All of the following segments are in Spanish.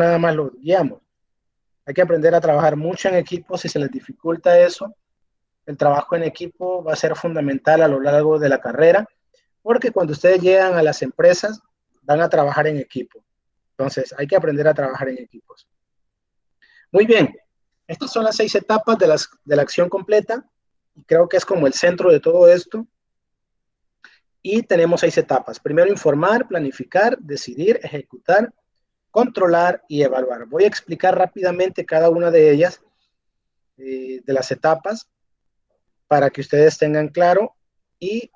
nada más los guiamos. Hay que aprender a trabajar mucho en equipo. Si se les dificulta eso, el trabajo en equipo va a ser fundamental a lo largo de la carrera, porque cuando ustedes llegan a las empresas, van a trabajar en equipo. Entonces, hay que aprender a trabajar en equipos. Muy bien, estas son las 6 etapas de la acción completa, y creo que es como el centro de todo esto. Y tenemos 6 etapas. Primero, informar, planificar, decidir, ejecutar, controlar y evaluar. Voy a explicar rápidamente cada una de ellas, de las etapas, para que ustedes tengan claro, y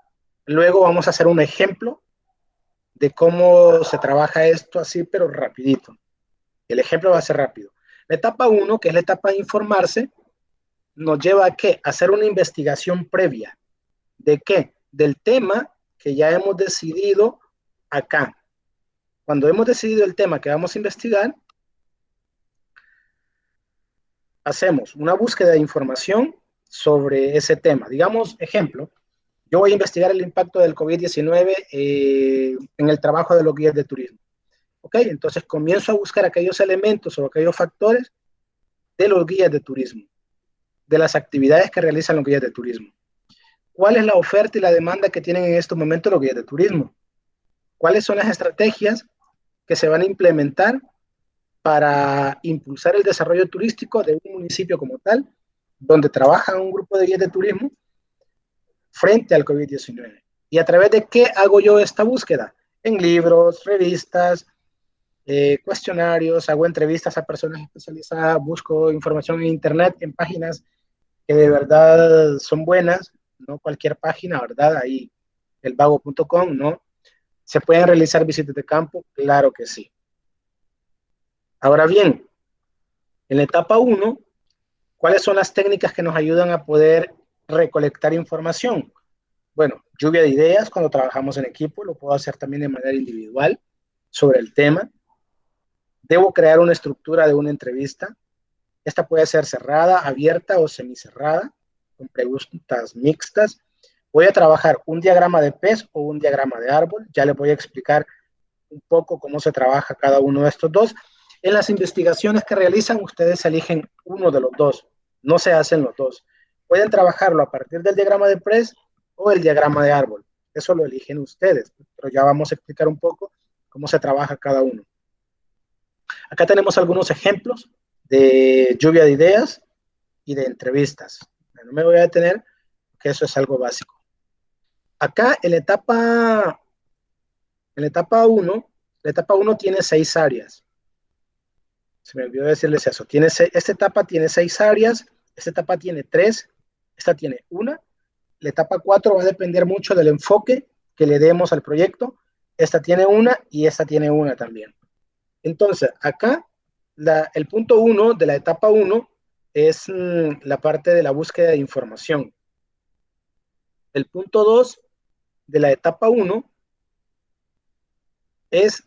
luego vamos a hacer un ejemplo de cómo se trabaja esto así, pero rapidito. El ejemplo va a ser rápido. La etapa 1, que es la etapa de informarse, nos lleva a ¿qué? A hacer una investigación previa. ¿De qué? Del tema que ya hemos decidido acá. Cuando hemos decidido el tema que vamos a investigar, hacemos una búsqueda de información sobre ese tema. Digamos, ejemplo, yo voy a investigar el impacto del COVID-19 en el trabajo de los guías de turismo. ¿Ok? Entonces comienzo a buscar aquellos elementos o aquellos factores de los guías de turismo, de las actividades que realizan los guías de turismo. ¿Cuál es la oferta y la demanda que tienen en estos momentos los guías de turismo? ¿Cuáles son las estrategias que se van a implementar para impulsar el desarrollo turístico de un municipio como tal, donde trabaja un grupo de guías de turismo frente al COVID-19? ¿Y a través de qué hago yo esta búsqueda? En libros, revistas, cuestionarios, hago entrevistas a personas especializadas, busco información en internet, en páginas que de verdad son buenas, no cualquier página, ¿verdad? Ahí elvago.com, ¿no? ¿Se pueden realizar visitas de campo? Claro que sí. Ahora bien, en la etapa 1, ¿cuáles son las técnicas que nos ayudan a poder recolectar información? Bueno, lluvia de ideas cuando trabajamos en equipo, lo puedo hacer también de manera individual sobre el tema. Debo crear una estructura de una entrevista. Esta puede ser cerrada, abierta o semicerrada, con preguntas mixtas. Voy a trabajar un diagrama de pez o un diagrama de árbol. Ya les voy a explicar un poco cómo se trabaja cada uno de estos dos. En las investigaciones que realizan, ustedes eligen uno de los dos, no se hacen los dos. Pueden trabajarlo a partir del diagrama de pez o el diagrama de árbol. Eso lo eligen ustedes, pero ya vamos a explicar un poco cómo se trabaja cada uno. Acá tenemos algunos ejemplos de lluvia de ideas y de entrevistas. No me voy a detener, porque eso es algo básico. Acá en la etapa 1 tiene 6 áreas. Se me olvidó decirles eso. Esta etapa tiene 6 áreas, esta etapa tiene 3, esta tiene 1. La etapa 4 va a depender mucho del enfoque que le demos al proyecto. Esta tiene 1 y esta tiene 1 también. Entonces, acá el punto 1 de la etapa 1 es la parte de la búsqueda de información. El punto 2 de la etapa 1 es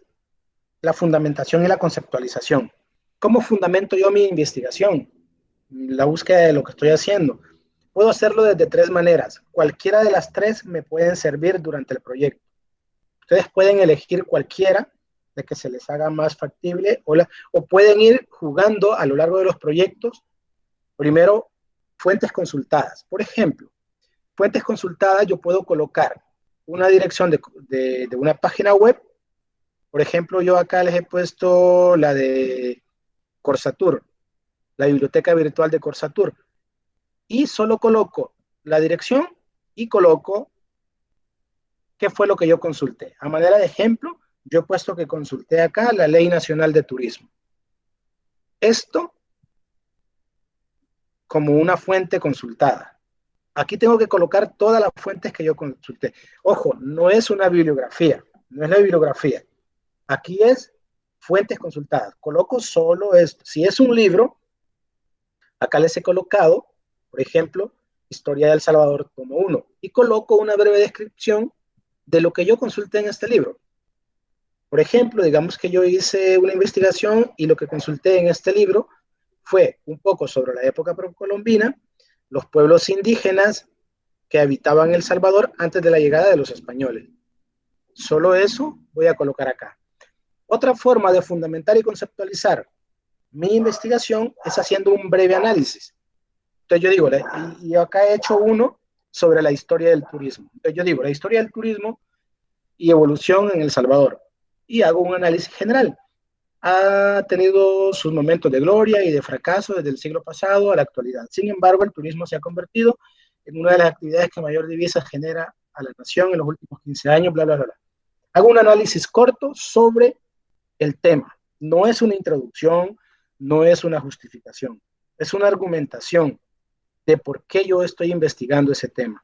la fundamentación y la conceptualización. ¿Cómo fundamento yo mi investigación? La búsqueda de lo que estoy haciendo. Puedo hacerlo desde 3 maneras. Cualquiera de las 3 me pueden servir durante el proyecto. Ustedes pueden elegir cualquiera de que se les haga más factible o pueden ir jugando a lo largo de los proyectos. Primero, fuentes consultadas. Por ejemplo, fuentes consultadas, yo puedo colocar una dirección de una página web. Por ejemplo, yo acá les he puesto la de Corsatur, la biblioteca virtual de Corsatur, y solo coloco la dirección y coloco qué fue lo que yo consulté. A manera de ejemplo, yo he puesto que consulté acá la Ley Nacional de Turismo. Esto como una fuente consultada. Aquí tengo que colocar todas las fuentes que yo consulté. Ojo, no es una bibliografía, no es la bibliografía. Aquí es fuentes consultadas. Coloco solo esto. Si es un libro, acá les he colocado, por ejemplo, Historia de El Salvador, tomo 1, y coloco una breve descripción de lo que yo consulté en este libro. Por ejemplo, digamos que yo hice una investigación y lo que consulté en este libro fue un poco sobre la época precolombina, los pueblos indígenas que habitaban El Salvador antes de la llegada de los españoles. Solo eso voy a colocar acá. Otra forma de fundamentar y conceptualizar mi investigación es haciendo un breve análisis. Entonces yo digo, y yo acá he hecho uno sobre la historia del turismo. Entonces yo digo, la historia del turismo y evolución en El Salvador. Y hago un análisis general. Ha tenido sus momentos de gloria y de fracaso desde el siglo pasado a la actualidad. Sin embargo, el turismo se ha convertido en una de las actividades que mayor divisa genera a la nación en los últimos 15 años, bla, bla, bla. Hago un análisis corto sobre el tema. No es una introducción, no es una justificación, es una argumentación de por qué yo estoy investigando ese tema.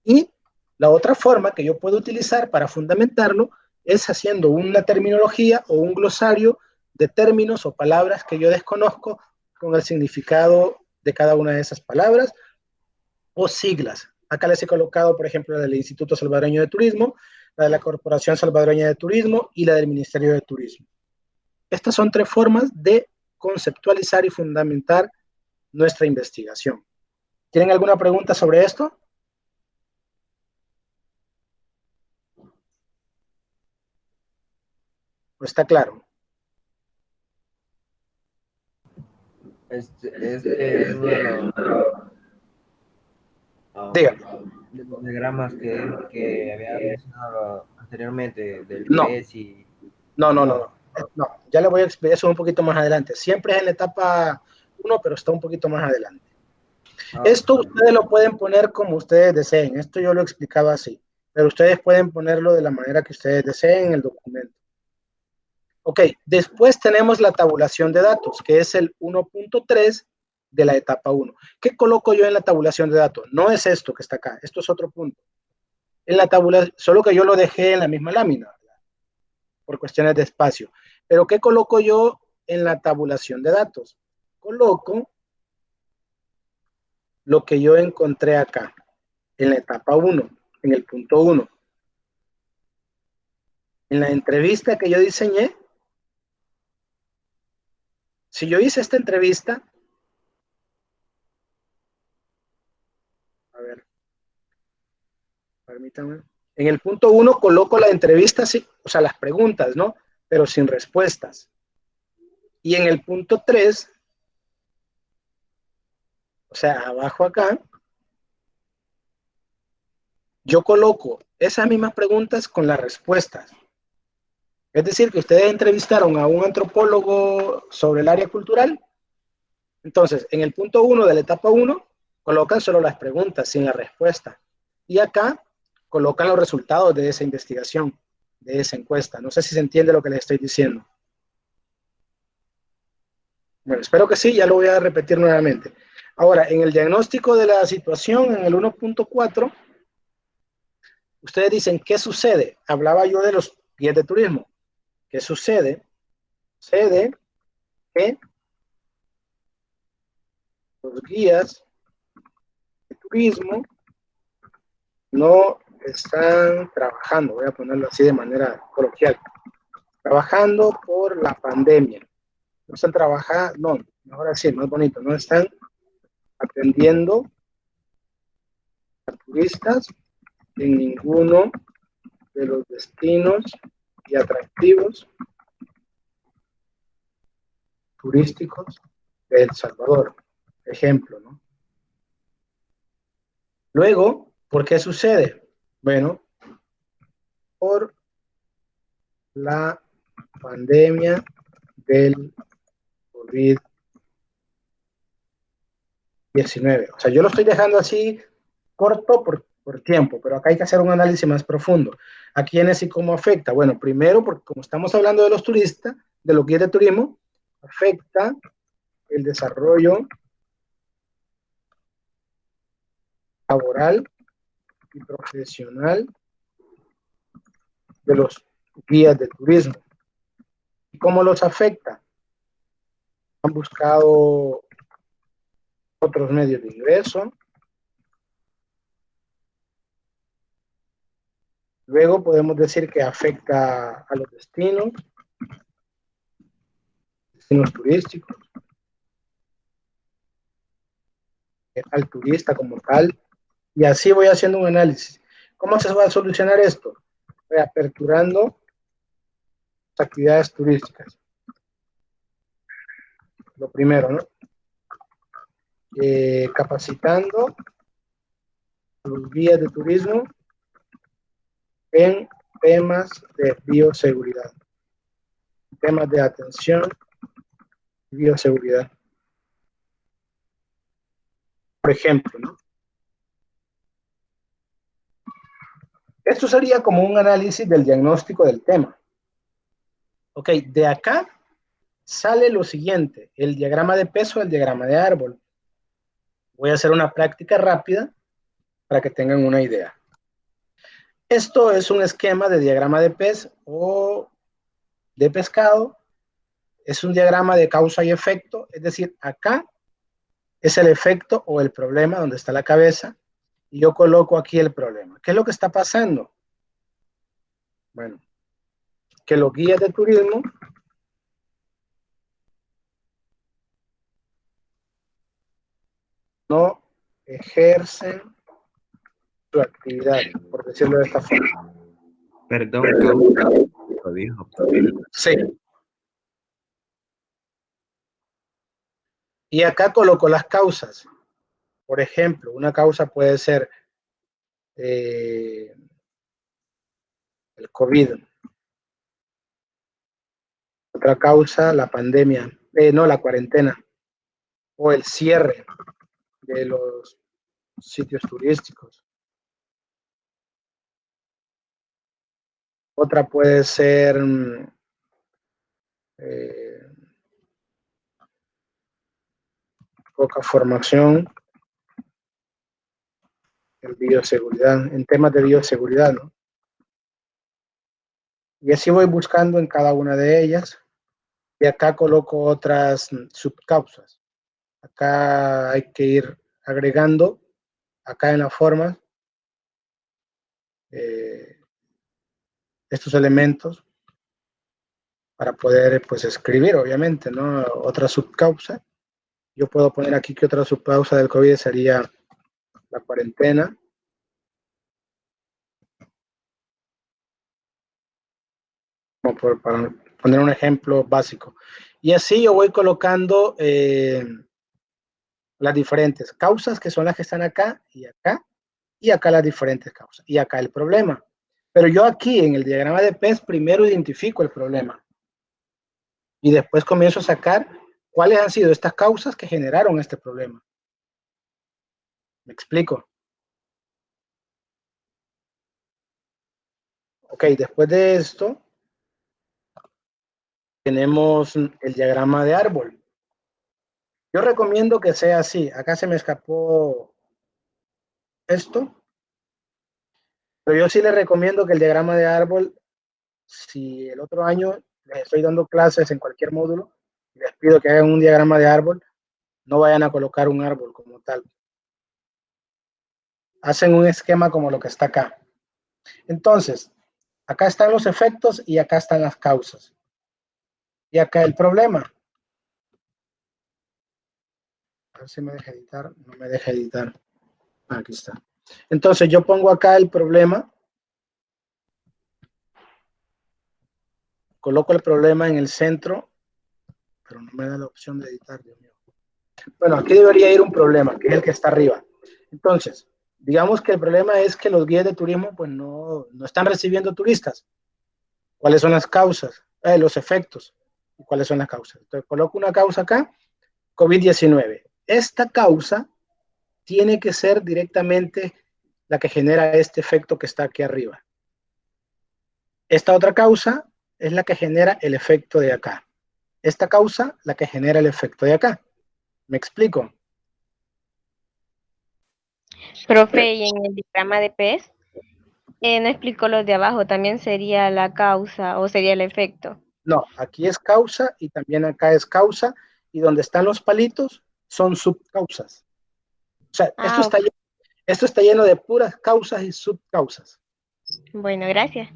Y la otra forma que yo puedo utilizar para fundamentarlo es haciendo una terminología o un glosario de términos o palabras que yo desconozco con el significado de cada una de esas palabras o siglas. Acá les he colocado, por ejemplo, la del Instituto Salvadoreño de Turismo, la de la Corporación Salvadoreña de Turismo y la del Ministerio de Turismo. Estas son tres formas de conceptualizar y fundamentar nuestra investigación. ¿Tienen alguna pregunta sobre esto? ¿O está claro? Este es uno Dígame. de los diagramas que había mencionado anteriormente, del No, PES y no, no, no, no. no. No, ya le voy a explicar eso un poquito más adelante. Siempre es en la etapa 1, pero está un poquito más adelante. Esto ustedes lo pueden poner como ustedes deseen. Esto yo lo he explicado así. Pero ustedes pueden ponerlo de la manera que ustedes deseen en el documento. Ok, después tenemos la tabulación de datos, que es el 1.3 de la etapa 1. ¿Qué coloco yo en la tabulación de datos? No es esto que está acá, esto es otro punto. En la tabulación, solo que yo lo dejé en la misma lámina, ¿verdad? Por cuestiones de espacio. Pero ¿qué coloco yo en la tabulación de datos? Coloco lo que yo encontré acá, en la etapa 1, en el punto 1. En la entrevista que yo diseñé, si yo hice esta entrevista, a ver, permítanme. En el punto 1 coloco la entrevista, sí, o sea, las preguntas, ¿no? Pero sin respuestas. Y en el punto 3, o sea, abajo acá, yo coloco esas mismas preguntas con las respuestas. Es decir, que ustedes entrevistaron a un antropólogo sobre el área cultural. Entonces, en el punto 1 de la etapa 1, colocan solo las preguntas sin la respuesta. Y acá colocan los resultados de esa investigación, de esa encuesta. No sé si se entiende lo que les estoy diciendo. Bueno, espero que sí, ya lo voy a repetir nuevamente. Ahora, en el diagnóstico de la situación, en el 1.4, ustedes dicen, ¿qué sucede? Hablaba yo de los guías de turismo. ¿Qué sucede? Sucede que los guías de turismo no están trabajando, voy a ponerlo así de manera coloquial, trabajando por la pandemia. No están trabajando, no, mejor así, más bonito, no están atendiendo a turistas en ninguno de los destinos y atractivos turísticos de El Salvador, ejemplo, ¿no? Luego, ¿por qué sucede? Bueno, por la pandemia del COVID-19. O sea, yo lo estoy dejando así corto por tiempo, pero acá hay que hacer un análisis más profundo. ¿A quiénes y cómo afecta? Bueno, primero, porque como estamos hablando de los turistas, de los guías de turismo, afecta el desarrollo laboral y profesional de los guías de turismo. ¿Y cómo los afecta? Han buscado otros medios de ingreso. Luego podemos decir que afecta a los destinos turísticos, al turista como tal, y así voy haciendo un análisis. ¿Cómo se va a solucionar esto? Aperturando actividades turísticas. Lo primero, ¿no? Capacitando a los guías de turismo en temas de bioseguridad, temas de atención y bioseguridad. Por ejemplo, ¿no? Esto sería como un análisis del diagnóstico del tema. Ok, de acá sale lo siguiente, el diagrama de peso, el diagrama de árbol. Voy a hacer una práctica rápida para que tengan una idea. Esto es un esquema de diagrama de pez o de pescado. Es un diagrama de causa y efecto, es decir, acá es el efecto o el problema donde está la cabeza y yo coloco aquí el problema. ¿Qué es lo que está pasando? Bueno, que los guías de turismo no ejercen su actividad, por decirlo de esta forma. Perdón, causa, lo dijo. Sí. Y acá coloco las causas. Por ejemplo, una causa puede ser el COVID. Otra causa, la pandemia. No, la cuarentena. O el cierre de los sitios turísticos. Otra puede ser poca formación en bioseguridad, en temas de bioseguridad, ¿no? Y así voy buscando en cada una de ellas. Y acá coloco otras subcausas. Acá hay que ir agregando, acá en la forma, estos elementos para poder pues escribir, obviamente, ¿no? Otra subcausa. Yo puedo poner aquí que otra subcausa del COVID sería la cuarentena. Como para poner un ejemplo básico. Y así yo voy colocando las diferentes causas que son las que están acá, y acá las diferentes causas, y acá el problema. Pero yo aquí en el diagrama de PES primero identifico el problema y después comienzo a sacar cuáles han sido estas causas que generaron este problema. ¿Me explico? Ok, después de esto tenemos el diagrama de árbol. Yo recomiendo que sea así. Acá se me escapó esto, pero yo sí les recomiendo que el diagrama de árbol, si el otro año les estoy dando clases en cualquier módulo, les pido que hagan un diagrama de árbol, no vayan a colocar un árbol como tal. Hacen un esquema como lo que está acá. Entonces, acá están los efectos y acá están las causas. Y acá el problema. A ver si me deja editar. No me deja editar. Aquí está. Entonces, yo pongo acá el problema. Coloco el problema en el centro, pero no me da la opción de editar, Dios mío. Bueno, aquí debería ir un problema, que es el que está arriba. Entonces, digamos que el problema es que los guías de turismo pues no están recibiendo turistas. ¿Cuáles son las causas? Los efectos. ¿Y cuáles son las causas? Entonces, coloco una causa acá, COVID-19. Esta causa tiene que ser directamente la que genera este efecto que está aquí arriba. Esta otra causa es la que genera el efecto de acá. Esta causa, la que genera el efecto de acá. ¿Me explico? Profe, y en el diagrama de PES, no explicó los de abajo, también sería la causa o sería el efecto. No, aquí es causa y también acá es causa, y donde están los palitos son subcausas. O sea, Ok. esto está lleno de puras causas y subcausas. Bueno, gracias.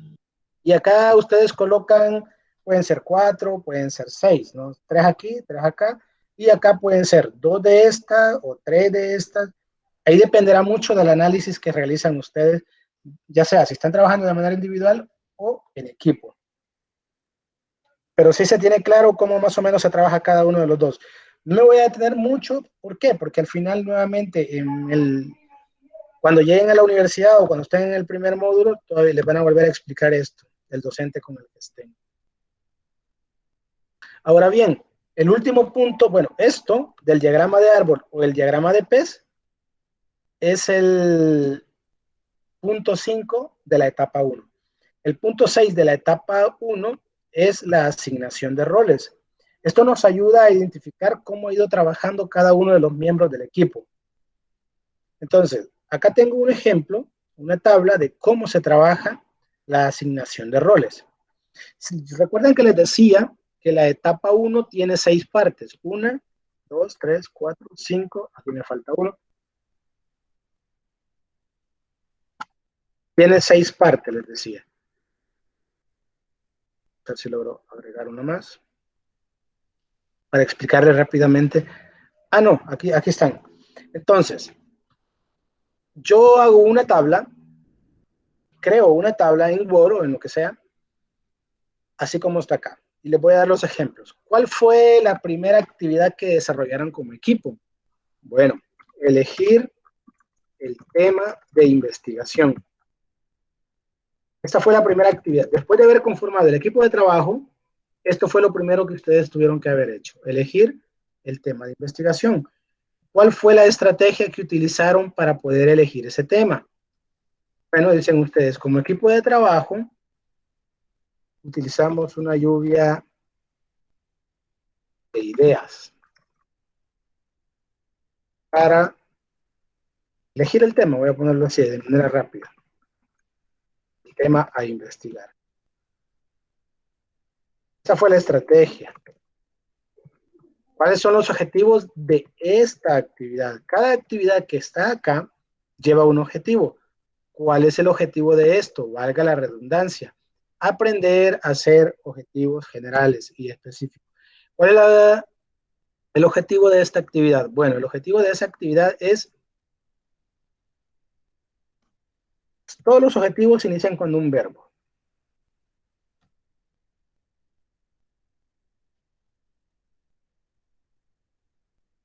Y acá ustedes colocan, pueden ser 4, pueden ser 6, ¿no? 3 aquí, 3 acá, y acá pueden ser 2 de estas o 3 de estas. Ahí dependerá mucho del análisis que realizan ustedes, ya sea si están trabajando de manera individual o en equipo. pero sí se tiene claro cómo más o menos se trabaja cada uno de los dos. No me voy a detener mucho, ¿por qué? Porque al final nuevamente cuando lleguen a la universidad o cuando estén en el primer módulo, todavía les van a volver a explicar esto, el docente con el que estén. Ahora bien, el último punto, bueno, esto del diagrama de árbol o el diagrama de pez es el punto 5 de la etapa 1. El punto 6 de la etapa 1 es la asignación de roles. Esto nos ayuda a identificar cómo ha ido trabajando cada uno de los miembros del equipo. Entonces, acá tengo un ejemplo, una tabla de cómo se trabaja la asignación de roles. Si recuerdan que les decía que la etapa 1 tiene 6 partes. 1, 2, 3, 4, 5, aquí me falta uno. Tiene 6 partes, les decía. A ver si logro agregar una más. Para explicarles rápidamente. Ah, no, aquí están. Entonces, yo hago una tabla, creo una tabla en Word o en lo que sea, así como está acá. Y les voy a dar los ejemplos. ¿Cuál fue la primera actividad que desarrollaron como equipo? Bueno, elegir el tema de investigación. Esta fue la primera actividad. Después de haber conformado el equipo de trabajo, esto fue lo primero que ustedes tuvieron que haber hecho, elegir el tema de investigación. ¿Cuál fue la estrategia que utilizaron para poder elegir ese tema? Bueno, dicen ustedes, como equipo de trabajo, utilizamos una lluvia de ideas para elegir el tema, voy a ponerlo así de manera rápida, el tema a investigar. Esa fue la estrategia. ¿Cuáles son los objetivos de esta actividad? Cada actividad que está acá lleva un objetivo. ¿Cuál es el objetivo de esto? Valga la redundancia. Aprender a hacer objetivos generales y específicos. ¿Cuál es el objetivo de esta actividad? Bueno, el objetivo de esa actividad es, todos los objetivos inician con un verbo.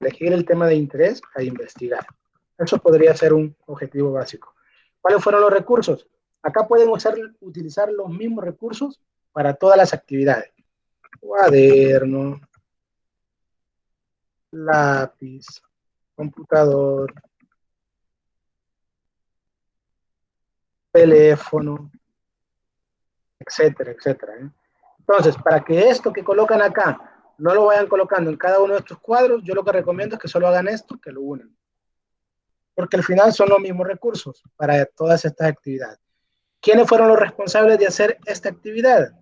Elegir el tema de interés e investigar. Eso podría ser un objetivo básico. ¿Cuáles fueron los recursos? Acá pueden utilizar los mismos recursos para todas las actividades. Cuaderno, lápiz, computador, teléfono, etcétera, etcétera. Entonces, para que esto que colocan acá no lo vayan colocando en cada uno de estos cuadros, yo lo que recomiendo es que solo hagan esto, que lo unan. Porque al final son los mismos recursos para todas estas actividades. ¿Quiénes fueron los responsables de hacer esta actividad?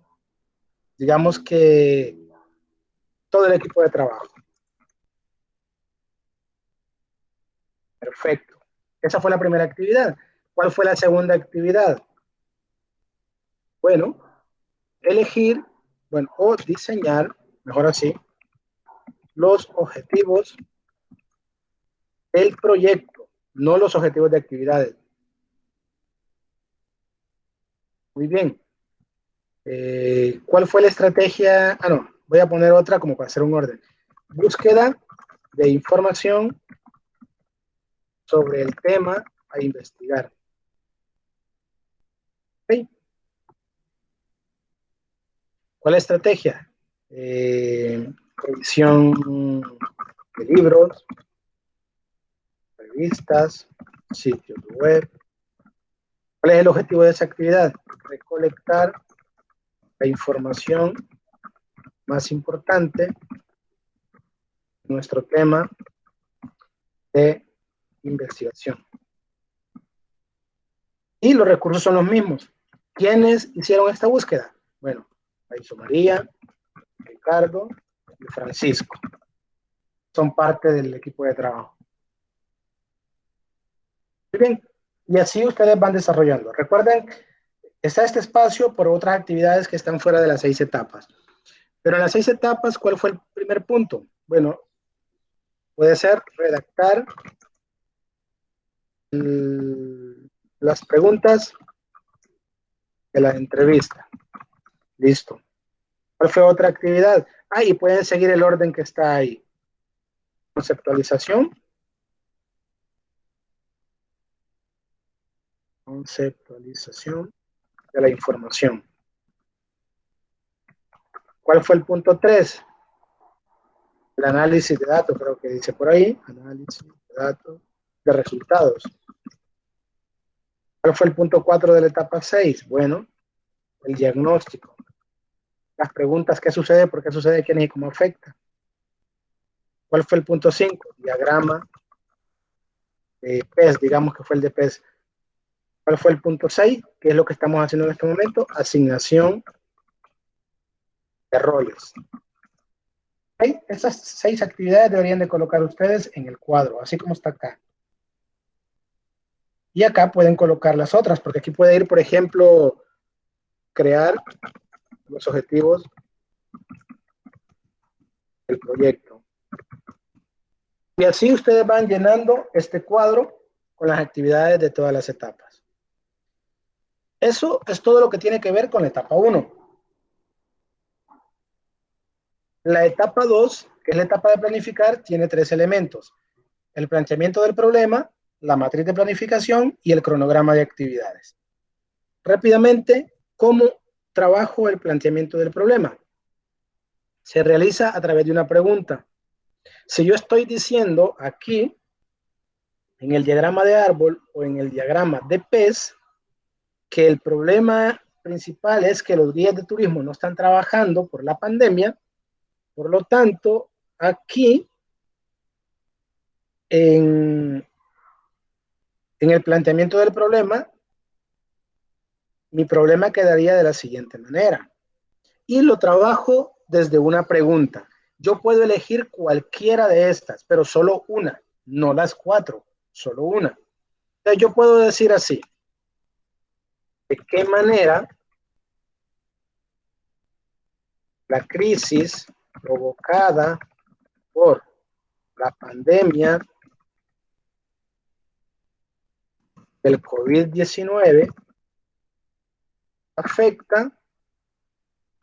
Digamos que todo el equipo de trabajo. Perfecto. Esa fue la primera actividad. ¿Cuál fue la segunda actividad? Bueno, elegir, bueno, o diseñar, mejor así, los objetivos del proyecto, no los objetivos de actividades. Muy bien. ¿Cuál fue la estrategia? Ah, no, voy a poner otra como para hacer un orden. Búsqueda de información sobre el tema a investigar. ¿Okay? ¿Cuál es la estrategia? Revisión de libros, revistas, sitios web. ¿Cuál es el objetivo de esa actividad? Recolectar la información más importante de nuestro tema de investigación. Y los recursos son los mismos. ¿Quiénes hicieron esta búsqueda? Bueno, la hizo María, Ricardo y Francisco. Son parte del equipo de trabajo. Muy bien. Y así ustedes van desarrollando. Recuerden, está este espacio por otras actividades que están fuera de las 6 etapas. Pero en las 6 etapas, ¿cuál fue el primer punto? Bueno, puede ser redactar las preguntas de la entrevista. Listo. ¿Cuál fue otra actividad? Y pueden seguir el orden que está ahí. Conceptualización. Conceptualización de la información. ¿Cuál fue el punto 3? El análisis de datos, creo que dice por ahí. Análisis de datos, de resultados. ¿Cuál fue el punto 4 de la etapa 6? Bueno, el diagnóstico. Las preguntas, ¿qué sucede? ¿Por qué sucede? ¿Quién y cómo afecta? ¿Cuál fue el punto 5? Diagrama de PES, digamos que fue el de PES. ¿Cuál fue el punto 6? ¿Qué es lo que estamos haciendo en este momento? Asignación de roles. ¿Okay? Esas 6 actividades deberían de colocar ustedes en el cuadro, así como está acá. Y acá pueden colocar las otras, porque aquí puede ir, por ejemplo, crear los objetivos del proyecto. Y así ustedes van llenando este cuadro con las actividades de todas las etapas. Eso es todo lo que tiene que ver con la etapa 1. La etapa 2, que es la etapa de planificar, tiene 3 elementos. El planteamiento del problema, la matriz de planificación y el cronograma de actividades. Rápidamente, ¿cómo trabajo el planteamiento del problema? Se realiza a través de una pregunta. Si yo estoy diciendo aquí, en el diagrama de árbol o en el diagrama de PES, que el problema principal es que los guías de turismo no están trabajando por la pandemia, por lo tanto, aquí en el planteamiento del problema, mi problema quedaría de la siguiente manera. Y lo trabajo desde una pregunta. Yo puedo elegir cualquiera de estas, pero solo una, no las 4, solo una. Entonces yo puedo decir así, ¿de qué manera la crisis provocada por la pandemia del COVID-19 afecta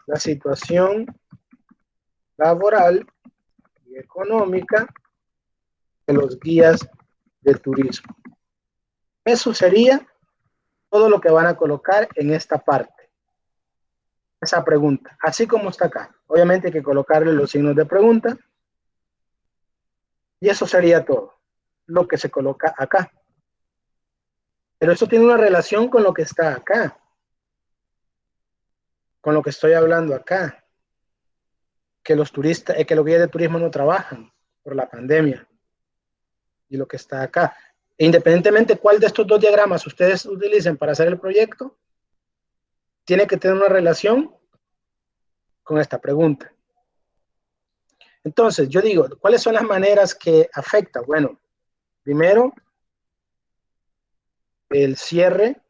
la situación laboral y económica de los guías de turismo? Eso sería todo lo que van a colocar en esta parte. Esa pregunta, así como está acá. Obviamente hay que colocarle los signos de pregunta. Y eso sería todo lo que se coloca acá. Pero eso tiene una relación con lo que está acá. Con lo que estoy hablando acá. Que los turistas, que los guías de turismo no trabajan por la pandemia. Y lo que está acá. E independientemente cuál de estos dos diagramas ustedes utilicen para hacer el proyecto, tiene que tener una relación con esta pregunta. Entonces, yo digo, ¿cuáles son las maneras que afecta? Bueno, primero, el cierre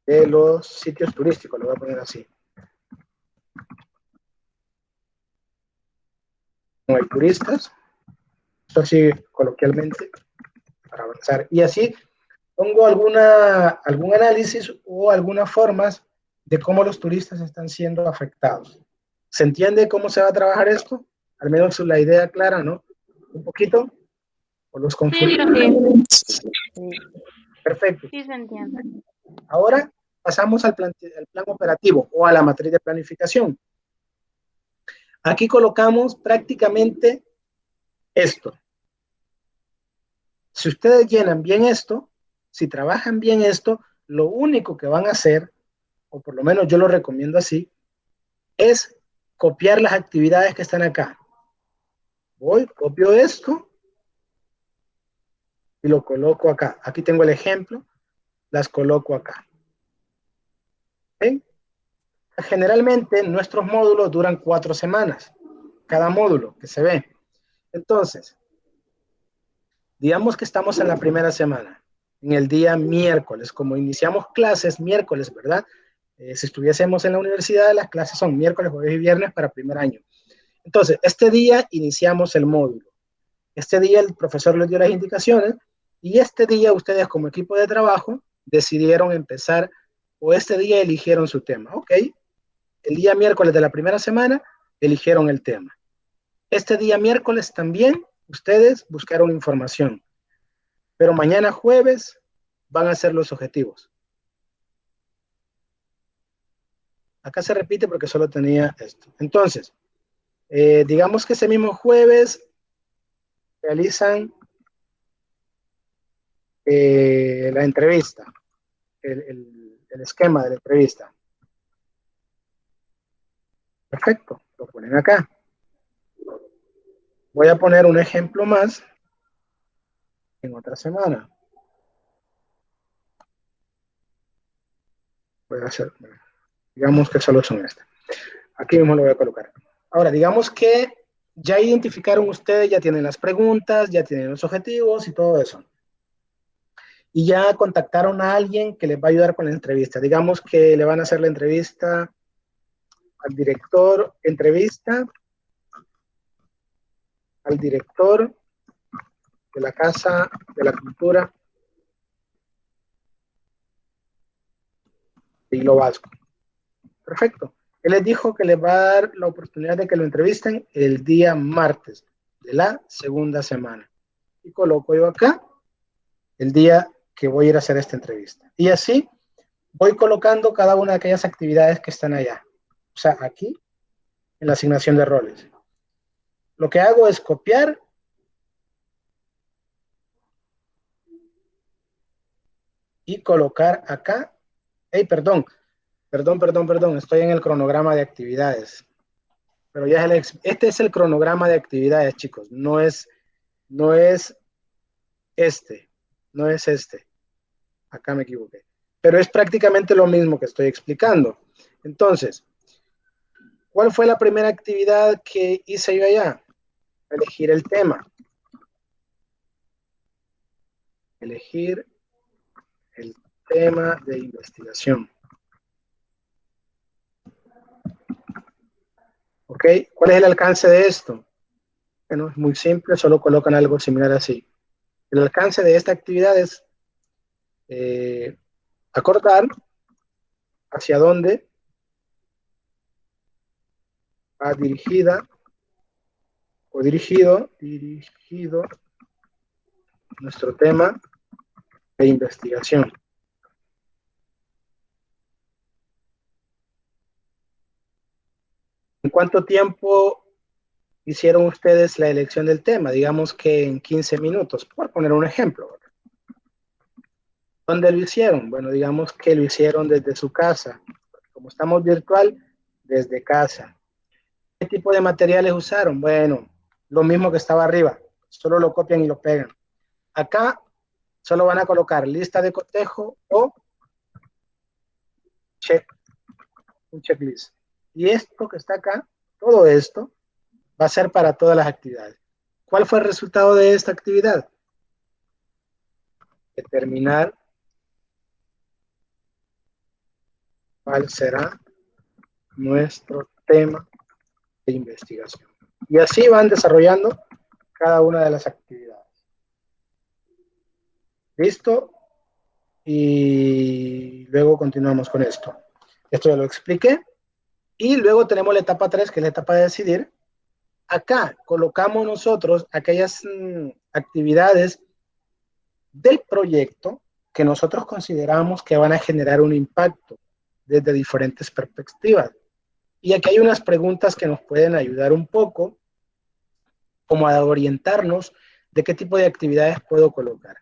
de los sitios turísticos, lo voy a poner así. No hay turistas, esto así coloquialmente, para avanzar. Y así pongo algún análisis o algunas formas de cómo los turistas están siendo afectados. ¿Se entiende cómo se va a trabajar esto? Al menos la idea clara, ¿no? Un poquito, o los confundimos. Sí. Perfecto. Sí, se entiende. Ahora pasamos al plan operativo o a la matriz de planificación. Aquí colocamos prácticamente esto. Si ustedes llenan bien esto, si trabajan bien esto, lo único que van a hacer, o por lo menos yo lo recomiendo así, es copiar las actividades que están acá. Voy, copio esto y lo coloco acá. Aquí tengo el ejemplo, las coloco acá. ¿Okay? Generalmente nuestros módulos duran 4 semanas, cada módulo que se ve. Entonces, digamos que estamos en la primera semana, en el día miércoles, como iniciamos clases miércoles, ¿verdad? Si estuviésemos en la universidad, las clases son miércoles, jueves y viernes para primer año. Entonces, este día iniciamos el módulo. Este día el profesor les dio las indicaciones Y este día ustedes como equipo de trabajo decidieron empezar, o este día eligieron su tema. Ok, el día miércoles de la primera semana eligieron el tema. Este día miércoles también ustedes buscaron información, pero mañana jueves van a hacer los objetivos. Acá se repite porque solo tenía esto. Entonces, digamos que ese mismo jueves realizan la entrevista, el esquema de la entrevista. Perfecto, lo ponen acá. Voy a poner un ejemplo más en otra semana. Voy a hacer, digamos que solo son estas. Aquí mismo lo voy a colocar. Ahora, digamos que ya identificaron ustedes, ya tienen las preguntas, ya tienen los objetivos y todo eso. Y ya contactaron a alguien que les va a ayudar con la entrevista. Digamos que le van a hacer la entrevista al director, al director de la Casa de la Cultura de Hilo Vasco. Perfecto. Él les dijo que les va a dar la oportunidad de que lo entrevisten el día martes de la segunda semana. Y coloco yo acá el día que voy a ir a hacer esta entrevista. Y así voy colocando cada una de aquellas actividades que están allá. O sea, aquí, en la asignación de roles. Lo que hago es copiar y colocar acá. Hey, perdón, estoy en el cronograma de actividades. Pero ya este es el cronograma de actividades, chicos. No es este, no es este. Acá me equivoqué. Pero es prácticamente lo mismo que estoy explicando. Entonces, ¿cuál fue la primera actividad que hice yo allá? Elegir el tema. Elegir el tema de investigación. ¿Ok? ¿Cuál es el alcance de esto? Bueno, es muy simple, solo colocan algo similar así. El alcance de esta actividad es acordar hacia dónde va dirigida o dirigido nuestro tema de investigación. ¿En cuánto tiempo hicieron ustedes la elección del tema? Digamos que en 15 minutos, por poner un ejemplo. ¿Dónde lo hicieron? Bueno, digamos que lo hicieron desde su casa. Como estamos virtual, desde casa. ¿Qué tipo de materiales usaron? Bueno, lo mismo que estaba arriba, solo lo copian y lo pegan. Acá solo van a colocar lista de cotejo o un checklist. Y esto que está acá, todo esto, va a ser para todas las actividades. ¿Cuál fue el resultado de esta actividad? Determinar cuál será nuestro tema de investigación. Y así van desarrollando cada una de las actividades. ¿Listo? Y luego continuamos con esto. Esto ya lo expliqué. Y luego tenemos la etapa 3, que es la etapa de decidir. Acá colocamos nosotros aquellas actividades del proyecto que nosotros consideramos que van a generar un impacto desde diferentes perspectivas. Y aquí hay unas preguntas que nos pueden ayudar un poco, como a orientarnos de qué tipo de actividades puedo colocar.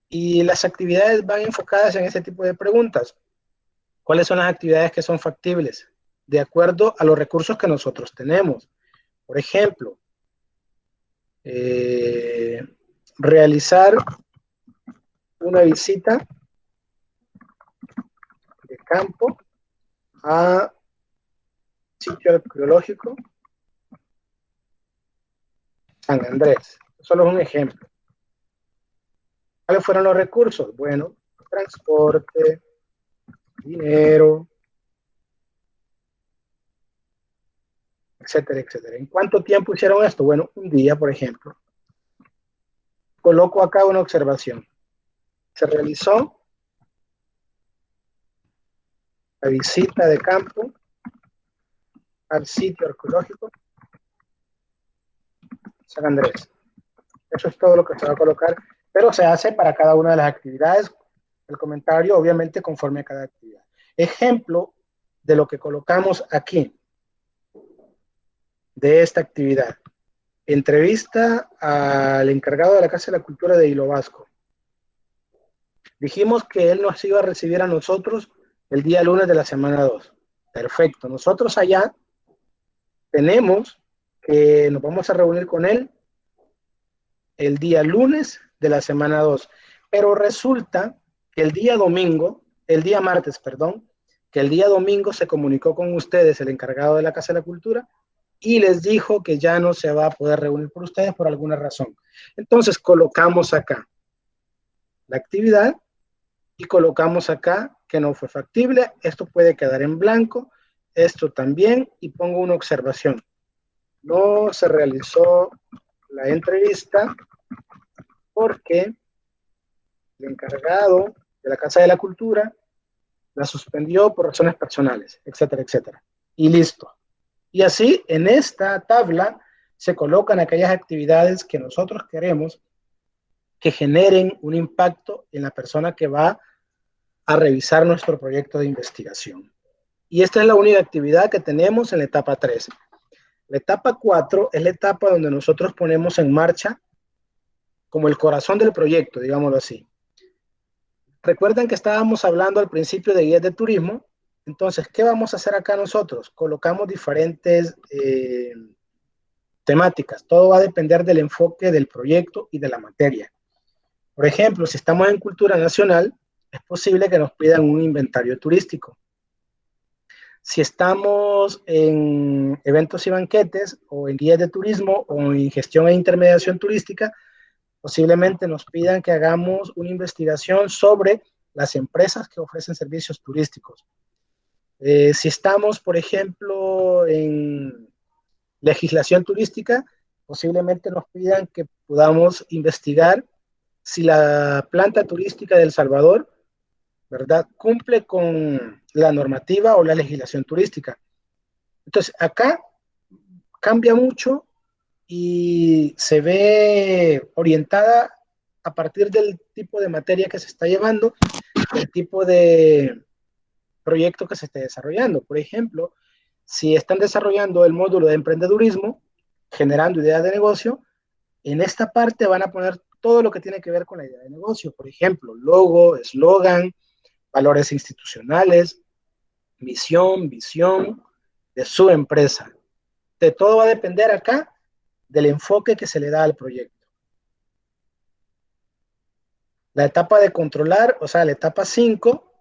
Y las actividades van enfocadas en este tipo de preguntas. ¿Cuáles son las actividades que son factibles? De acuerdo a los recursos que nosotros tenemos. Por ejemplo, realizar una visita de campo a sitio arqueológico San Andrés. Solo es un ejemplo. ¿Cuáles fueron los recursos? Bueno, transporte, dinero, etcétera, etcétera. ¿En cuánto tiempo hicieron esto? Bueno, un día, por ejemplo. coloco acá una observación. Se realizó la visita de campo al sitio arqueológico San Andrés. Eso es todo lo que se va a colocar, pero se hace para cada una de las actividades. El comentario, obviamente, conforme a cada actividad. Ejemplo de lo que colocamos aquí, de esta actividad. Entrevista al encargado de la Casa de la Cultura de Hilo Vasco. Dijimos que él nos iba a recibir a nosotros el día lunes de la semana 2. Perfecto. Nosotros allá tenemos que nos vamos a reunir con él el día lunes de la semana 2. Pero resulta que el día martes, que el día domingo se comunicó con ustedes, el encargado de la Casa de la Cultura, y les dijo que ya no se va a poder reunir por ustedes por alguna razón. Entonces colocamos acá la actividad y colocamos acá que no fue factible. Esto puede quedar en blanco, esto también, y pongo una observación. No se realizó la entrevista porque el encargado de la Casa de la Cultura la suspendió por razones personales, etcétera, etcétera. Y listo. Y así, en esta tabla se colocan aquellas actividades que nosotros queremos que generen un impacto en la persona que va a revisar nuestro proyecto de investigación. Y esta es la única actividad que tenemos en la etapa 3. La etapa 4 es la etapa donde nosotros ponemos en marcha como el corazón del proyecto, digámoslo así. Recuerden que estábamos hablando al principio de guías de turismo. Entonces, ¿qué vamos a hacer acá nosotros? Colocamos diferentes temáticas. Todo va a depender del enfoque del proyecto y de la materia. Por ejemplo, si estamos en cultura nacional, es posible que nos pidan un inventario turístico. Si estamos en eventos y banquetes, o en guías de turismo, o en gestión e intermediación turística, posiblemente nos pidan que hagamos una investigación sobre las empresas que ofrecen servicios turísticos. Si estamos, por ejemplo, en legislación turística, posiblemente nos pidan que podamos investigar si la planta turística de El Salvador, ¿verdad?, cumple con la normativa o la legislación turística. Entonces, acá cambia mucho y se ve orientada a partir del tipo de materia que se está llevando, el tipo de proyecto que se esté desarrollando. Por ejemplo, si están desarrollando el módulo de emprendedurismo, generando ideas de negocio, en esta parte van a poner todo lo que tiene que ver con la idea de negocio. Por ejemplo, logo, eslogan, valores institucionales, misión, visión de su empresa. De todo va a depender acá del enfoque que se le da al proyecto. La etapa de controlar, o sea, la etapa 5,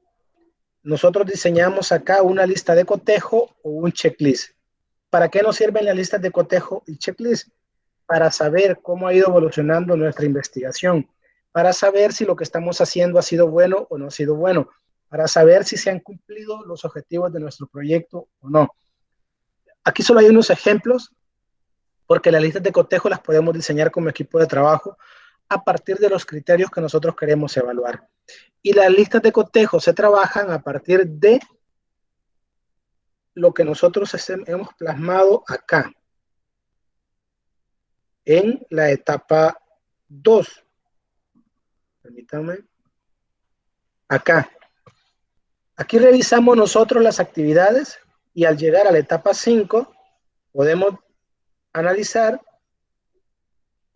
nosotros diseñamos acá una lista de cotejo o un checklist. ¿Para qué nos sirven las listas de cotejo y checklist? Para saber cómo ha ido evolucionando nuestra investigación, para saber si lo que estamos haciendo ha sido bueno o no ha sido bueno, para saber si se han cumplido los objetivos de nuestro proyecto o no. Aquí solo hay unos ejemplos, porque las listas de cotejo las podemos diseñar como equipo de trabajo a partir de los criterios que nosotros queremos evaluar. Y las listas de cotejo se trabajan a partir de lo que nosotros hemos plasmado acá, en la etapa 2. Permítanme. Acá. Aquí revisamos nosotros las actividades y al llegar a la etapa 5 podemos analizar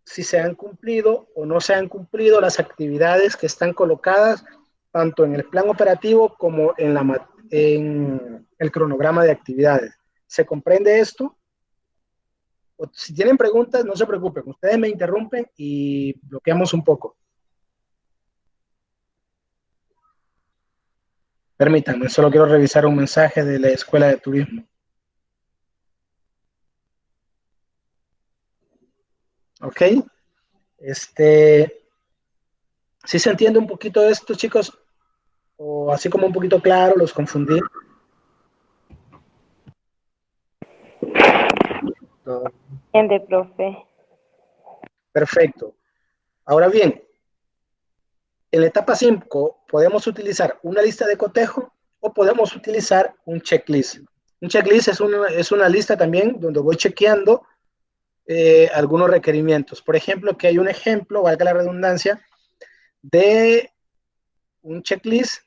si se han cumplido o no se han cumplido las actividades que están colocadas tanto en el plan operativo como en el cronograma de actividades. ¿Se comprende esto? O si tienen preguntas, no se preocupen, ustedes me interrumpen y bloqueamos un poco. Permítanme, solo quiero revisar un mensaje de la Escuela de Turismo. Ok. ¿Sí se entiende un poquito de esto, chicos? O así como un poquito claro, los confundí. Todo. Entiende, profe. Perfecto. Ahora bien, en la etapa 5 podemos utilizar una lista de cotejo o podemos utilizar un checklist. Un checklist es una lista también donde voy chequeando algunos requerimientos. Por ejemplo, que hay un ejemplo, valga la redundancia, de un checklist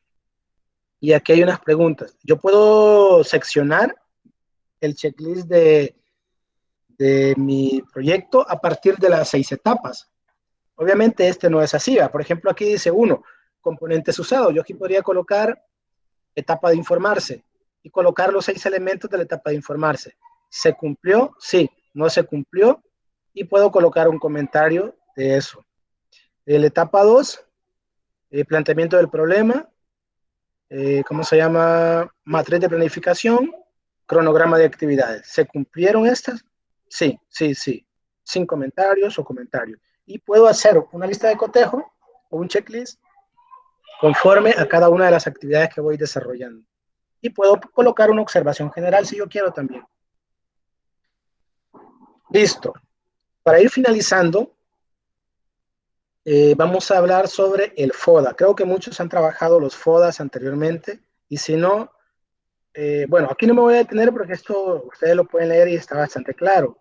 y aquí hay unas preguntas. Yo puedo seccionar el checklist de mi proyecto a partir de las 6 etapas. Obviamente este no es así. ¿Va? Por ejemplo, aquí dice 1, componentes usados. Yo aquí podría colocar etapa de informarse y colocar los 6 elementos de la etapa de informarse. ¿Se cumplió? Sí. ¿No se cumplió? Y puedo colocar un comentario de eso. La etapa 2, planteamiento del problema, ¿cómo se llama? Matriz de planificación, cronograma de actividades. ¿Se cumplieron estas? Sí, sí, sí. Sin comentarios o comentarios. Y puedo hacer una lista de cotejo o un checklist conforme a cada una de las actividades que voy desarrollando. Y puedo colocar una observación general si yo quiero también. Listo. Para ir finalizando, vamos a hablar sobre el FODA. Creo que muchos han trabajado los FODAs anteriormente y si no, bueno, aquí no me voy a detener porque esto ustedes lo pueden leer y está bastante claro,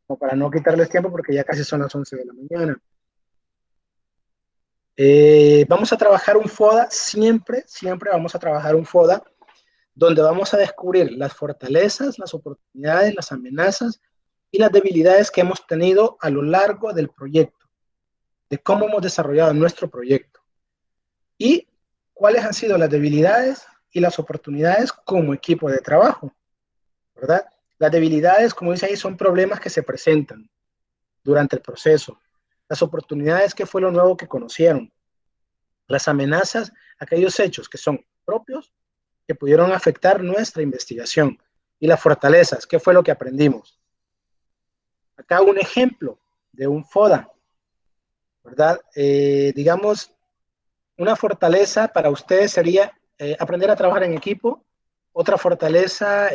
como para no quitarles tiempo porque ya casi son las 11 de la mañana. Vamos a trabajar un FODA, siempre vamos a trabajar un FODA donde vamos a descubrir las fortalezas, las oportunidades, las amenazas y las debilidades que hemos tenido a lo largo del proyecto, de cómo hemos desarrollado nuestro proyecto y cuáles han sido las debilidades y las oportunidades como equipo de trabajo, ¿verdad? Las debilidades, como dice ahí, son problemas que se presentan durante el proceso. Las oportunidades, ¿qué fue lo nuevo que conocieron? Las amenazas, aquellos hechos que son propios, que pudieron afectar nuestra investigación. Y las fortalezas, ¿qué fue lo que aprendimos? Acá un ejemplo de un FODA, ¿verdad? Digamos, una fortaleza para ustedes sería aprender a trabajar en equipo. Otra fortaleza,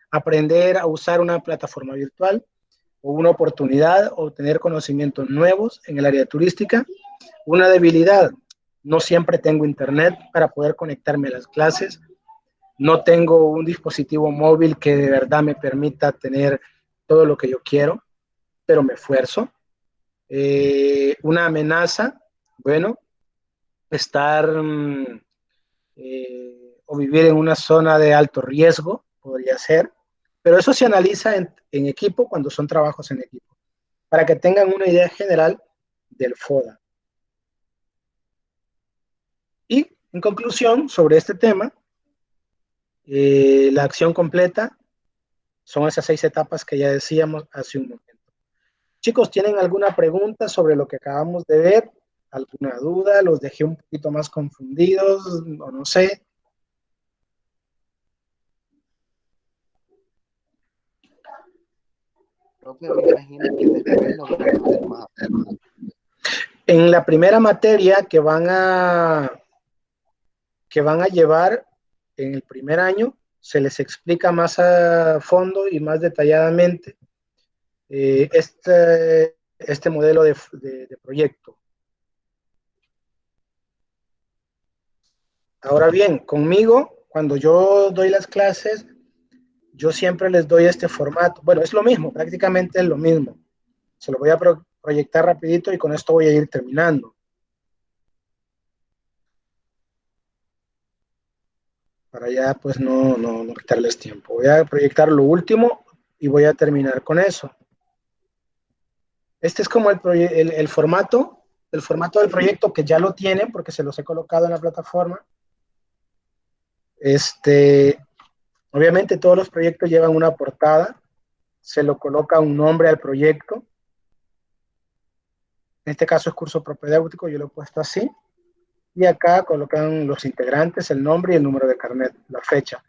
aprender a usar una plataforma virtual o una oportunidad o tener conocimientos nuevos en el área turística. Una debilidad, no siempre tengo internet para poder conectarme a las clases. No tengo un dispositivo móvil que de verdad me permita tener todo lo que yo quiero, pero me esfuerzo. Una amenaza, bueno, estar o vivir en una zona de alto riesgo, podría ser, pero eso se analiza en equipo cuando son trabajos en equipo, para que tengan una idea general del FODA. Y en conclusión, sobre este tema, la acción completa son esas 6 etapas que ya decíamos hace un momento. Chicos, ¿tienen alguna pregunta sobre lo que acabamos de ver? ¿Alguna duda? ¿Los dejé un poquito más confundidos? O no sé. Profe, me imagino que después lo van a ver más. En la primera materia que van a llevar en el primer año, se les explica más a fondo y más detalladamente este modelo de proyecto. Ahora bien, conmigo, cuando yo doy las clases, yo siempre les doy este formato. Bueno, es lo mismo, prácticamente es lo mismo. Se lo voy a proyectar rapidito y con esto voy a ir terminando. Para ya pues no quitarles tiempo. Voy a proyectar lo último y voy a terminar con eso. Este es como el formato del proyecto que ya lo tienen porque se los he colocado en la plataforma. Obviamente todos los proyectos llevan una portada, se lo coloca un nombre al proyecto. En este caso es curso propedéutico, yo lo he puesto así. Y acá colocan los integrantes, el nombre y el número de carnet, la fecha.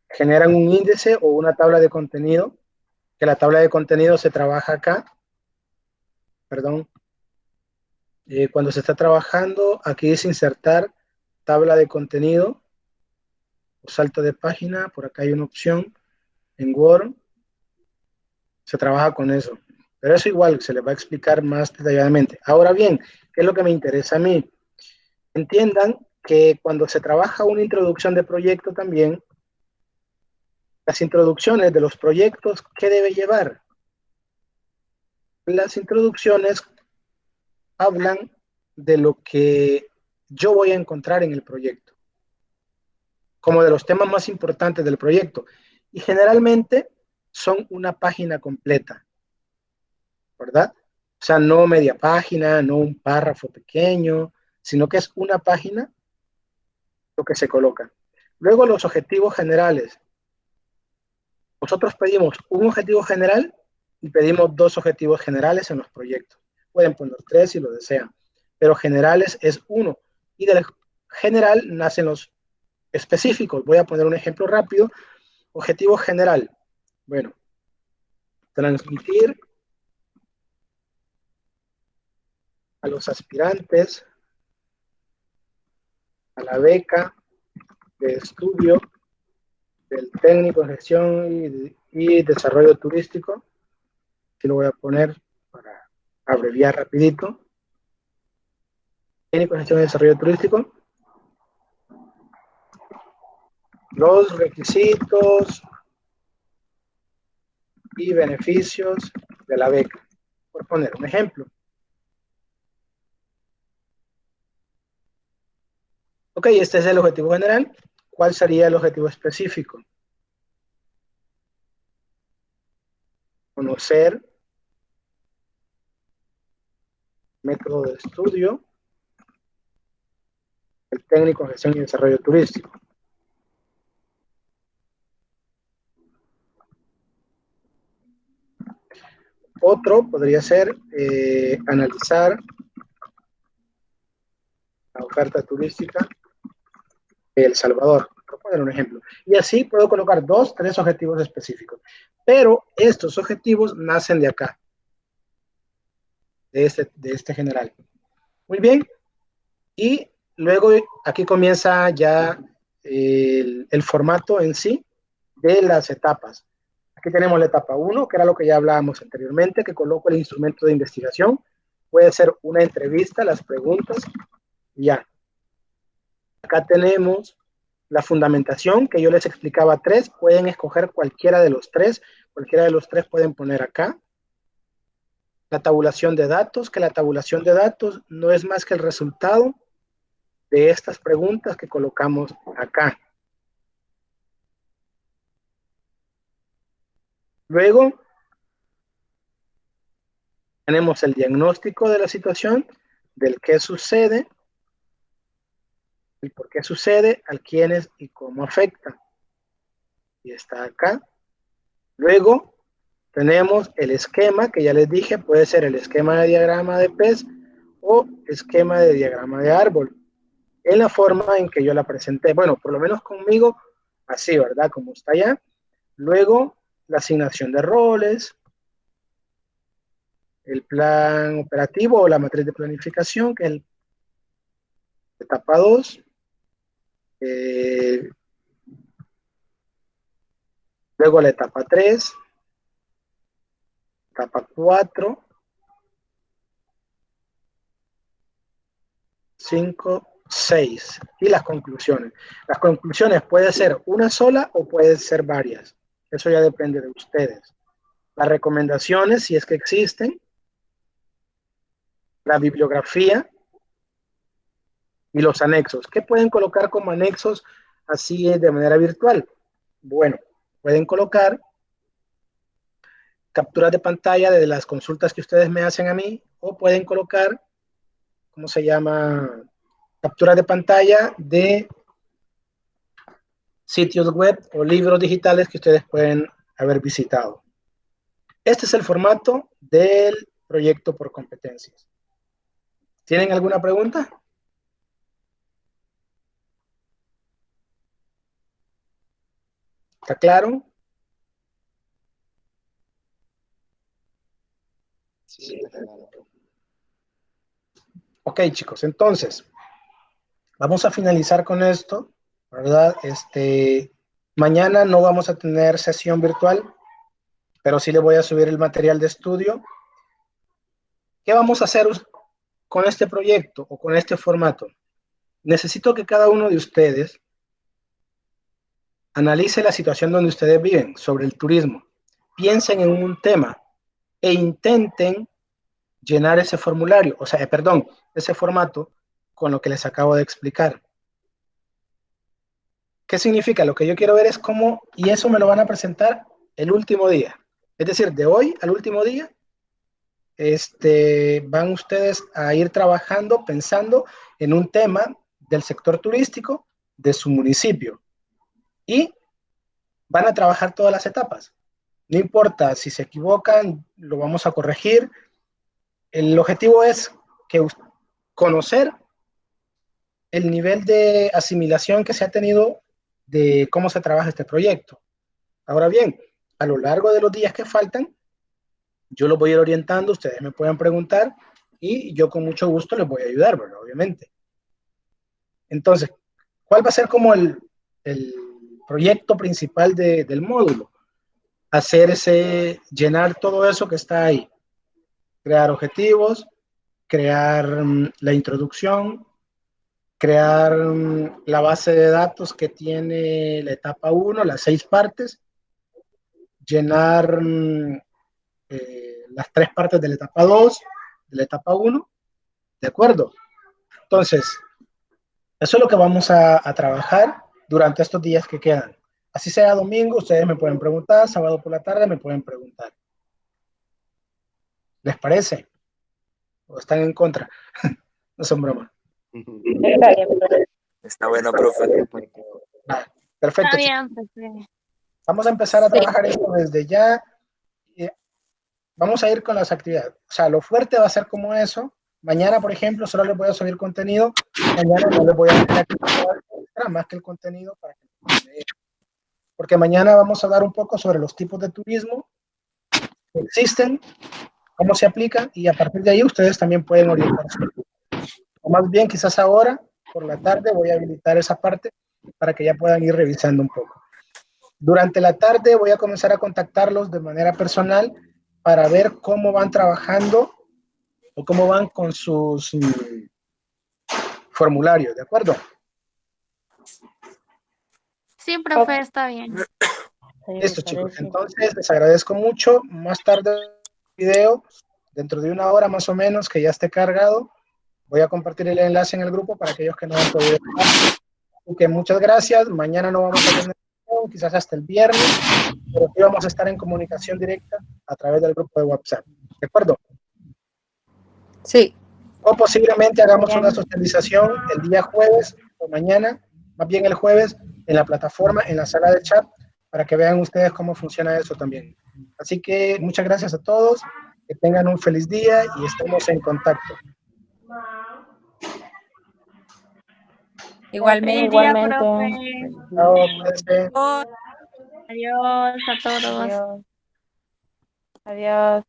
Generan un índice o una tabla de contenido, que la tabla de contenido se trabaja acá. Perdón. Cuando se está trabajando, aquí dice insertar tabla de contenido o salto de página. Por acá hay una opción en Word. Se trabaja con eso. Pero eso igual se les va a explicar más detalladamente. Ahora bien, ¿qué es lo que me interesa a mí? Entiendan que cuando se trabaja una introducción de proyecto también, las introducciones de los proyectos, ¿qué debe llevar? Las introducciones hablan de lo que yo voy a encontrar en el proyecto, como de los temas más importantes del proyecto. Y generalmente son una página completa, ¿verdad? O sea, no media página, no un párrafo pequeño, sino que es una página lo que se coloca. Luego los objetivos generales. Nosotros pedimos un objetivo general y pedimos 2 objetivos generales en los proyectos. Pueden poner 3 si lo desean, pero generales es 1. Y del general nacen los específicos. Voy a poner un ejemplo rápido. Objetivo general. Bueno, transmitir a los aspirantes a la beca de estudio del técnico en gestión y desarrollo turístico. Aquí lo voy a poner para abreviar rapidito. Técnico en gestión y desarrollo turístico. Los requisitos y beneficios de la beca, por poner un ejemplo. Ok, este es el objetivo general. ¿Cuál sería el objetivo específico? Conocer método de estudio, el técnico en gestión y desarrollo turístico. Otro podría ser analizar la oferta turística de El Salvador, por poner un ejemplo. Y así puedo colocar 2, 3 objetivos específicos. Pero estos objetivos nacen de acá, de este general. Muy bien. Y luego aquí comienza ya el formato en sí de las etapas. Aquí tenemos la etapa 1, que era lo que ya hablábamos anteriormente, que coloco el instrumento de investigación. Puede ser una entrevista, las preguntas, ya. Acá tenemos la fundamentación, que yo les explicaba 3. Pueden escoger cualquiera de los 3. Cualquiera de los 3 pueden poner acá. La tabulación de datos, que la tabulación de datos no es más que el resultado de estas preguntas que colocamos acá. Luego, tenemos el diagnóstico de la situación, del qué sucede, el por qué sucede, al quiénes y cómo afecta. Y está acá. Luego, tenemos el esquema, que ya les dije, puede ser el esquema de diagrama de pez o esquema de diagrama de árbol, en la forma en que yo la presenté. Bueno, por lo menos conmigo, así, ¿verdad? Como está allá. Luego, la asignación de roles, el plan operativo o la matriz de planificación, que es el etapa 2. Luego la etapa 3, etapa 4, 5, 6. Y las conclusiones. Las conclusiones puede ser una sola o puede ser varias. Eso ya depende de ustedes. Las recomendaciones, si es que existen, la bibliografía y los anexos. ¿Qué pueden colocar como anexos así de manera virtual? Bueno, pueden colocar capturas de pantalla de las consultas que ustedes me hacen a mí, o pueden colocar, ¿cómo se llama? Capturas de pantalla de sitios web o libros digitales que ustedes pueden haber visitado. Este es el formato del proyecto por competencias. ¿Tienen alguna pregunta? ¿Está claro? Sí, claro. Ok, chicos, entonces, vamos a finalizar con esto, ¿verdad? Mañana no vamos a tener sesión virtual, pero sí le voy a subir el material de estudio ¿Qué vamos a hacer con este proyecto o con este formato? Necesito que cada uno de ustedes analice la situación donde ustedes viven sobre el turismo. Piensen en un tema e intenten llenar ese formulario, o sea, perdón, ese formato con lo que les acabo de explicar. ¿Qué significa? Lo que yo quiero ver es cómo, y eso me lo van a presentar el último día. Es decir, de hoy al último día, van ustedes a ir trabajando, pensando en un tema del sector turístico de su municipio. Y van a trabajar todas las etapas. No importa si se equivocan, lo vamos a corregir. El objetivo es que conocer el nivel de asimilación que se ha tenido de cómo se trabaja este proyecto. Ahora bien, a lo largo de los días que faltan, yo los voy a ir orientando, ustedes me pueden preguntar y yo con mucho gusto les voy a ayudar, ¿verdad? Obviamente. Entonces, ¿cuál va a ser como el proyecto principal del módulo? Llenar todo eso que está ahí, crear objetivos, crear la introducción, crear la base de datos que tiene la etapa 1, las 6 partes, llenar las 3 partes de la etapa 2, de la etapa 1, ¿de acuerdo? Entonces, eso es lo que vamos a trabajar durante estos días que quedan. Así sea domingo, ustedes me pueden preguntar, sábado por la tarde me pueden preguntar. ¿Les parece? ¿O están en contra? No son bromas. Está bueno, profe. Perfecto, Está bien, chicos. profe. Vamos a empezar a trabajar esto desde ya. Vamos a ir con las actividades. O sea, lo fuerte va a ser como eso. Mañana, por ejemplo, solo les voy a subir contenido. Mañana no les voy a hacer extra más que el contenido para que porque mañana vamos a hablar un poco sobre los tipos de turismo que existen, cómo se aplican y a partir de ahí ustedes también pueden orientarse. O más bien, quizás ahora, por la tarde, voy a habilitar esa parte para que ya puedan ir revisando un poco. Durante la tarde voy a comenzar a contactarlos de manera personal para ver cómo van trabajando o cómo van con sus formularios, ¿de acuerdo? Sí, profe, está bien. Listo, chicos. Entonces, les agradezco mucho. Más tarde, video, dentro de una hora más o menos, que ya esté cargado, voy a compartir el enlace en el grupo para aquellos que no han podido. Así que muchas gracias. Mañana no vamos a tener, quizás hasta el viernes, pero sí vamos a estar en comunicación directa a través del grupo de WhatsApp. ¿De acuerdo? Sí. O posiblemente hagamos una socialización el día jueves o mañana, más bien el jueves, en la plataforma, en la sala de chat, para que vean ustedes cómo funciona eso también. Así que muchas gracias a todos, que tengan un feliz día y estemos en contacto. Igualmente. Feliz día, profe. Chao, cuídense. Adiós a todos. Adiós. Adiós.